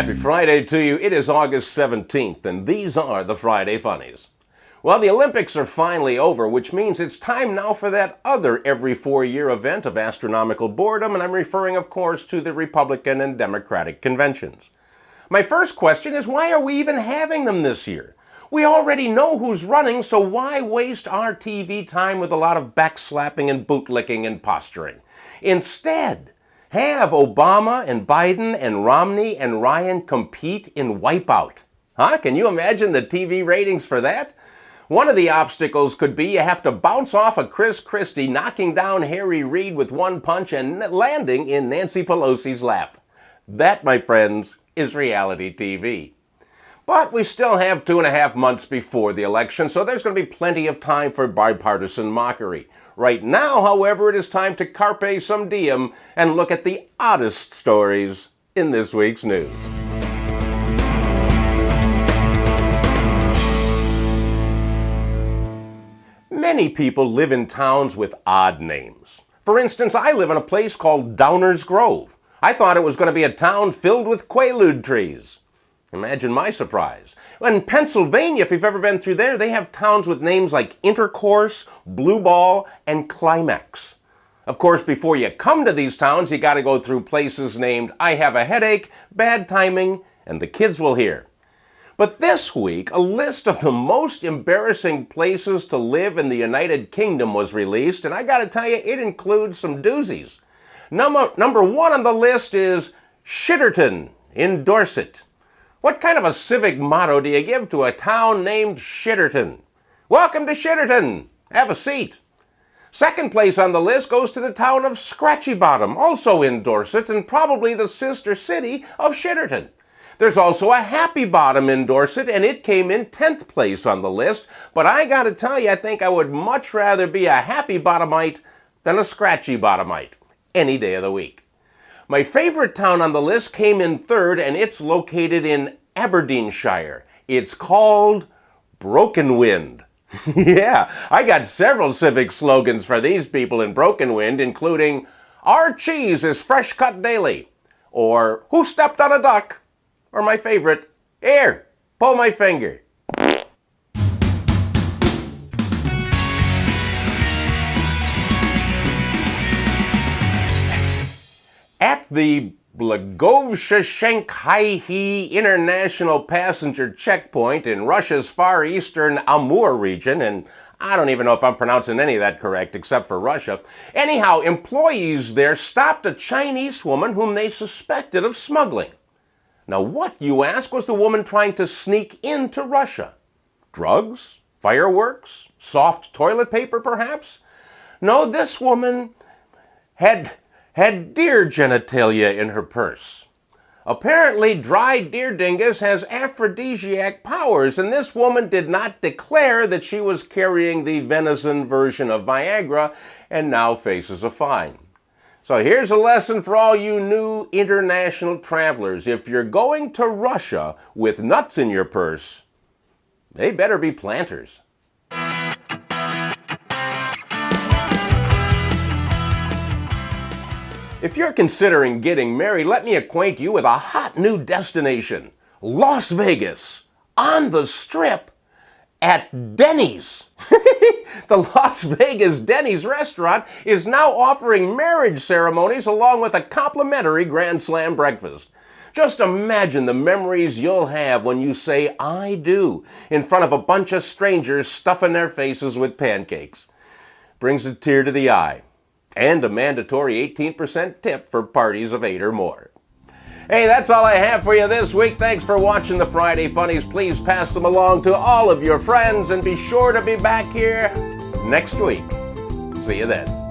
Happy Friday to you. It is August 17th, and these are the Friday Funnies. Well, the Olympics are finally over, which means it's time now for that other every 4-year event of astronomical boredom, and I'm referring, of course, to the Republican and Democratic conventions. My first question is, why are we even having them this year? We already know who's running, so why waste our TV time with a lot of backslapping and bootlicking and posturing? Instead, have Obama and Biden and Romney and Ryan compete in Wipeout. Huh? Can you imagine the TV ratings for that? One of the obstacles could be you have to bounce off of Chris Christie, knocking down Harry Reid with one punch and landing in Nancy Pelosi's lap. That, my friends, is reality TV. But we still have 2.5 months before the election, so there's going to be plenty of time for bipartisan mockery. Right now, however, it is time to carpe some diem and look at the oddest stories in this week's news. Many people live in towns with odd names. For instance, I live in a place called Downers Grove. I thought it was going to be a town filled with quaalude trees. Imagine my surprise. In Pennsylvania, if you've ever been through there, they have towns with names like Intercourse, Blue Ball, and Climax. Of course, before you come to these towns, you got to go through places named I Have a Headache, Bad Timing, and The Kids Will Hear. But this week, a list of the most embarrassing places to live in the United Kingdom was released, and I got to tell you, it includes some doozies. Number one on the list is Shitterton in Dorset. What kind of a civic motto do you give to a town named Shitterton? Welcome to Shitterton. Have a seat. Second place on the list goes to the town of Scratchy Bottom, also in Dorset, and probably the sister city of Shitterton. There's also a Happy Bottom in Dorset, and it came in 10th place on the list, but I gotta tell you, I think I would much rather be a Happy Bottomite than a Scratchy Bottomite, any day of the week. My favorite town on the list came in 3rd, and it's located in Aberdeenshire. It's called Broken Wind. Yeah, I got several civic slogans for these people in Broken Wind, including, "Our cheese is fresh cut daily," or "Who stepped on a duck?" or my favorite, "Here, pull my finger." At the Blagoveshchenkai International Passenger Checkpoint in Russia's far eastern Amur region, and I don't even know if I'm pronouncing any of that correct except for Russia. Anyhow, employees there stopped a Chinese woman whom they suspected of smuggling. Now what, you ask, was the woman trying to sneak into Russia? Drugs? Fireworks? Soft toilet paper, perhaps? No, this woman had deer genitalia in her purse. Apparently, dried deer dingus has aphrodisiac powers, and this woman did not declare that she was carrying the venison version of Viagra and now faces a fine. So here's a lesson for all you new international travelers. If you're going to Russia with nuts in your purse, they better be planters. If you're considering getting married, let me acquaint you with a hot new destination, Las Vegas, on the Strip, at Denny's. The Las Vegas Denny's restaurant is now offering marriage ceremonies along with a complimentary Grand Slam breakfast. Just imagine the memories you'll have when you say "I do" in front of a bunch of strangers stuffing their faces with pancakes. Brings a tear to the eye. And a mandatory 18% tip for parties of 8 or more. Hey, that's all I have for you this week. Thanks for watching the Friday Funnies. Please pass them along to all of your friends and be sure to be back here next week. See you then.